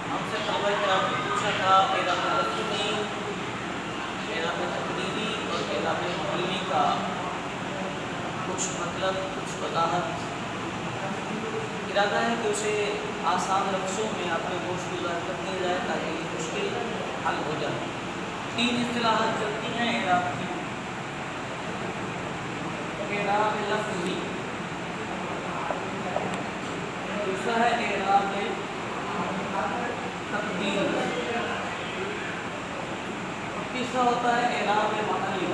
ہم سے طلبہ کرام نے پوچھا تھا اعراب لفظی، اعراب تقریری اور اعراب محلی کا کچھ مطلب، کچھ وضاحت۔ ارادہ ہے کہ اسے آسان لفظوں میں آپ نے گوشت گزار کر دیا جائے تاکہ یہ مشکل حل ہو جائے۔ 3 اصطلاحات چلتی ہیں اعراب کی۔ اعراب لفظی، دوسرا ہے اعراب تقدیری، تیسرا ہوتا ہے اعراب محلی۔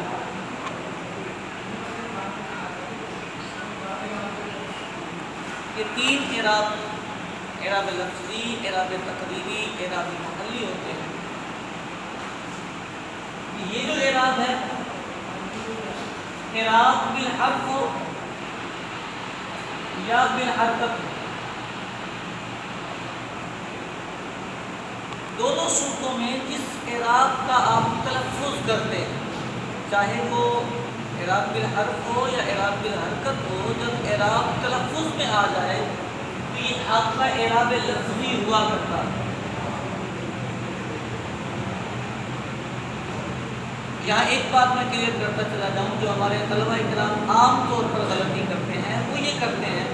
یہ 3 اعراب لفظی، اعراب تقریری، اعراب محلی ہوتے ہیں۔ یہ جو اعراب ہے، اعراب بالحرف ہو یا بالحرکت ہو، دونوں صورتوں میں جس اعراب کا آپ تلفظ کرتے ہیں، چاہے وہ اعراب بالحرف ہو یا اعراب بالحرکت ہو، جب اعراب تلفظ میں آ جائے تو یہ آپ کا اعراب لفظی ہوا کرتا ہے۔ یہاں ایک بات میں کلیئر کرتا چلا جاؤں، جو ہمارے طلبہ کرام عام طور پر غلطی کرتے ہیں، وہ یہ کرتے ہیں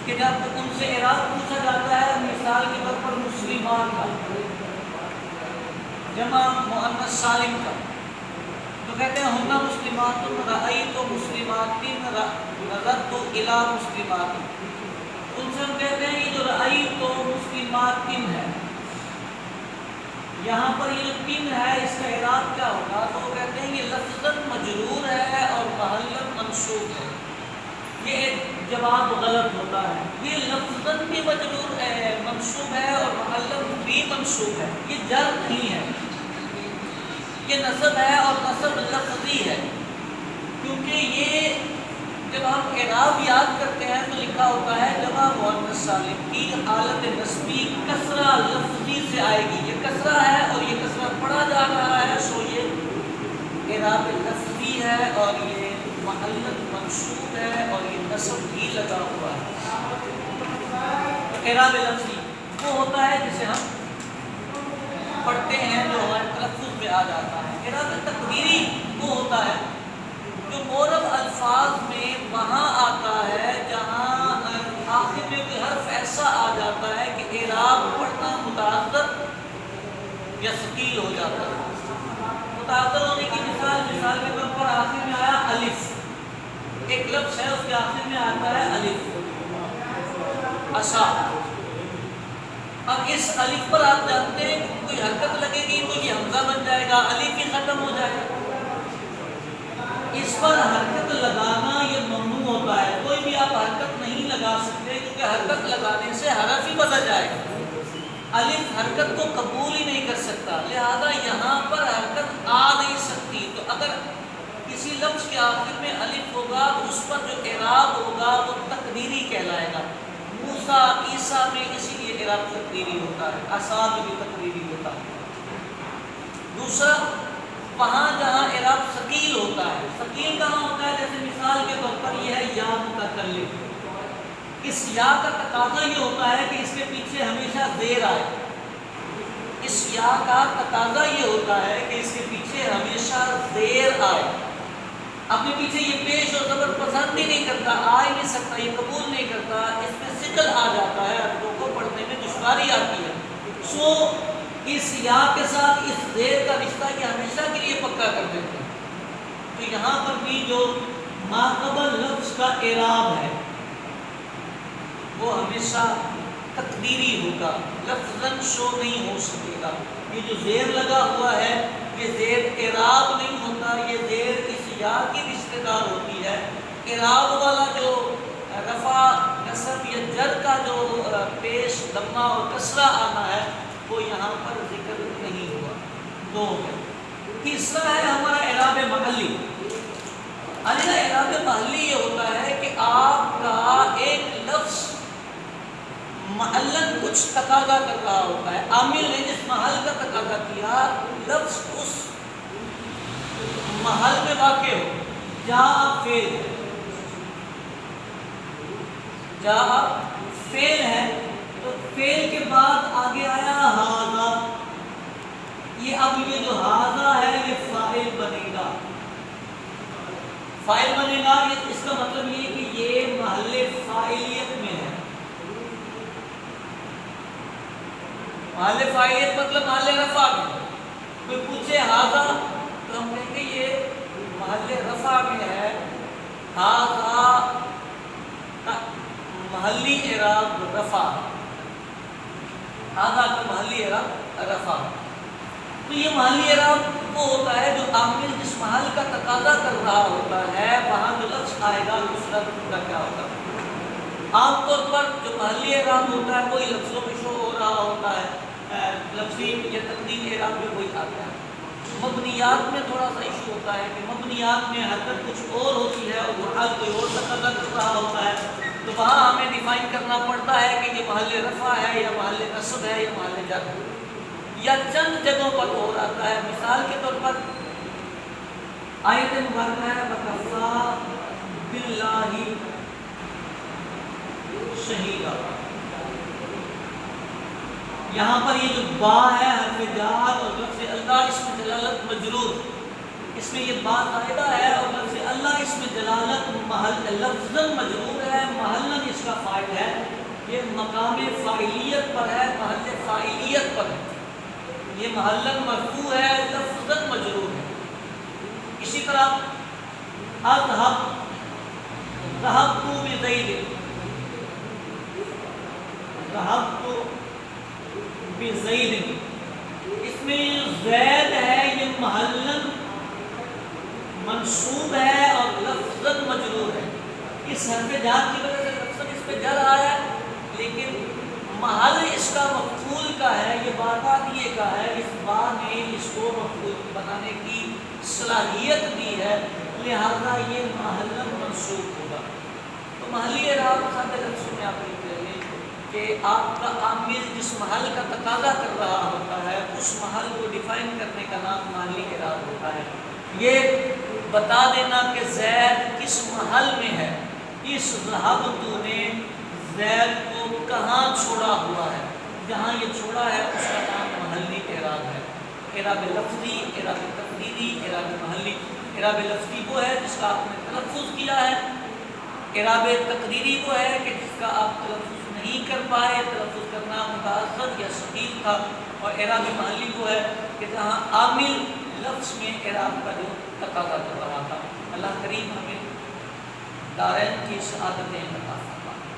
کہ جب ان سے اعراب پوچھا جاتا ہے، مثال کے طور پر مسلمان کا جمع مؤنث سالم کا، تو کہتے ہیں ہن مسلمات، رأیت مسلمات، نظرت الی مسلمات۔ ان سے ہم کہتے ہیں یہ جو رأیت مسلمات ہے، یہاں پر یہ جو 3 ہے اس کا اعراب کیا ہوگا؟ تو وہ کہتے ہیں یہ لفظاً مجرور ہے اور محلاً منصوب ہے۔ یہ ایک جواب غلط ہوتا ہے۔ یہ لفظاً بھی مجرور ہے، منصوب ہے، اور محلاً بھی منصوب ہے۔ یہ جر نہیں ہے، یہ نصب ہے، اور نصب لفظی ہے، کیونکہ یہ جب ہم اعراب یاد کرتے ہیں تو لکھا ہوتا ہے جمع مؤنث سالم کی حالت نسبی کسرہ لفظی سے آئے گی۔ یہ کسرہ ہے اور یہ کسرہ پڑھا جا رہا ہے، سو یہ اعراب لفظی ہے اور یہ محلاً منصوب ہے اور یہ نصب بھی لگا ہوا ہے۔ اعراب لفظی وہ ہوتا ہے جسے ہم پڑھتے ہیں، جو ہمارے تلفظ میں آ جاتا ہے۔ اعراب تقدیری وہ ہوتا ہے جو مورب الفاظ میں وہاں آتا ہے جہاں آخر میں کوئی حرف ایسا آ جاتا ہے کہ اعراب پڑھنا متعذر یا ثقیل ہو جاتا ہے۔ متعذر ہونے کی مثال کے طور پر آخر میں آیا الف، ایک لفظ ہے اس کے آخر میں آتا ہے الف، عصا۔ اب اس الف پر آپ جانتے ہیں کہ کوئی حرکت لگے گی تو یہ حمزہ بن جائے گا، الف ہی ختم ہو جائے گا۔ اس پر حرکت لگانا یہ ممنوع ہوتا ہے، کوئی بھی آپ حرکت نہیں لگا سکتے، کیونکہ حرکت لگانے سے حرف ہی بدل جائے گا۔ الف حرکت کو قبول ہی نہیں کر سکتا، لہذا یہاں پر حرکت آ نہیں سکتی۔ تو اگر کسی لفظ کے آخر میں الف ہوگا تو اس پر جو اعراب ہوگا وہ تقدیری کہلائے گا۔ موسیٰ، عیسیٰ میں اسی لیے اعراب تقدیری ہوتا ہے، عصا میں بھی تقدیری ہوتا ہے۔ دوسرا، وہاں جہاں اعراب ثقیل ہوتا ہے، ثقیل کہاں ہوتا ہے؟ جیسے مثال کے طور پر یہ ہے یا متکلم، اس یا کا تقاضا یہ ہوتا ہے کہ اس کے پیچھے ہمیشہ زیر آئے۔ اس یا کا تقاضا یہ ہوتا ہے کہ اس کے پیچھے ہمیشہ زیر آئے۔ اپنے پیچھے یہ پیش اور زبر پسند ہی نہیں کرتا، آ ہی نہیں سکتا، یہ قبول نہیں کرتا، اس میں ثقل آ جاتا ہے، عربوں کو پڑھنے میں دشواری آتی ہے۔ سو اس یا کے ساتھ اس زیر کا رشتہ یہ ہمیشہ کے لیے پکا کر دیتے ہیں۔ تو یہاں پر بھی جو ماقبل لفظ کا اعراب ہے وہ ہمیشہ تقدیری ہوگا، لفظاً شو نہیں ہو سکے گا۔ یہ جو زیر لگا ہوا ہے یہ زیر اعراب نہیں ہوتا، یہ زیر اس یا کی رشتہ دار ہوتی ہے۔ اعراب والا جو رفع، نصب یا جر کا جو پیش، ضمہ اور کسرہ آنا ہے وہ یہاں پر ذکر نہیں ہوا۔ دو ہو گئے۔ تیسرا ہے ہمارا اعراب محلی۔ اعراب محلی یہ ہوتا ہے کہ آپ کا ایک لفظ محلاً کچھ تقاضا کر رہا ہوتا ہے، عامل نے جس محل کا تقاضا کیا لفظ اس محل میں واقع ہو، جا فعل جا فعل ہے تو فعل کے بعد آگے آیا ہاذا، یہ اب یہ جو ہاذا ہے یہ فاعل بنے گا، فاعل بنے گا، اس کا مطلب یہ کہ یہ محل فاعلیت میں ہے، محل فاعلیت مطلب محل رفع میں، کوئی پوچھے ہاذا تو ہم کہیں گے یہ محل رفع میں ہے، ہاذا محلی اعراب رفع، ہاذا کا محلی اعراب رفع، تو یہ محلی اعراب وہ ہوتا ہے جو عامل جس محل کا تقاضا کر رہا ہوتا ہے وہاں جو لفظ آئے گا اس لفظ کا کیا ہوگا۔ عام طور پر جو محلی اعراب ہوتا ہے وہی لفظوں میں شو ہو رہا ہوتا ہے، لفظی یا تقدیری اعراب میں وہی آتا ہے۔ مبنیات میں تھوڑا سا ایشو ہوتا ہے کہ مبنیات میں حرکت کچھ اور ہوتی ہے اور محل کوئی اور تقاضا کر رہا ہوتا ہے، تو وہاں ہمیں ڈیفائن کرنا پڑتا ہے کہ یہ محل رفع ہے یا محل نصب ہے یا محل جر ہے، یا چند جگہوں پر ہو رہا ہے۔ مثال کے طور پر آیت مبارکہ ہے وَكَفَىٰ بِاللَّهِ شہیدا، یہاں پر یہ جو با ہے حرف جار اور لفظ اللہ اس میں جلالت مجرور، اس میں یہ با زائدہ ہے اور لفظ اللہ اس میں جلالت محل لفظاً مجرور ہے، محلاً اس کا فاعل ہے، یہ مقام فاعلیت پر ہے، محل فاعلیت پر ہے، یہ محلاً مرفوع ہے، لفظاً مجرور ہے۔ اسی طرح اذهب ذهبت بزید، ذهبت بزید، اس میں زید ہے یہ محلاً منصوب ہے اور لفظاً مجرور ہے، اس حرف جار کی وجہ سے لفظاً اس پہ جر آیا ہے، لیکن محل اس کا مفعول کا ہے، یہ بادیے کا ہے، اس با نے اس کو مفعول بنانے کی صلاحیت دی ہے، لہذا یہ محلاً منصوب ہوگا۔ تو محلی اعراب سادہ لفظوں میں آپ لکھ لیں گے کہ آپ کا عامل جس محل کا تقاضا کر رہا ہوتا ہے اس محل کو ڈیفائن کرنے کا نام محلی اعراب ہوتا ہے۔ یہ بتا دینا کہ زید کس محل میں ہے، اس ذہبت نے زید کو کہاں چھوڑا ہوا ہے، جہاں یہ چھوڑا ہے اس کا نام محلی اعراب ہے۔ اعراب لفظی، اعراب تقدیری، اعراب محلی۔ اعراب لفظی وہ ہے جس کا آپ نے تلفظ کیا ہے، اعراب تقدیری وہ ہے کہ جس کا آپ تلفظ نہیں کر پائے، تلفظ کرنا متعذر یا ثقیل تھا، اور اعراب محلی وہ ہے کہ جہاں عامل لفظ میں اعراب کا جو تقاضا کر رہا تھا۔ اللہ کریم ہمیں دارین کی سعادتیں عطا فرمائے۔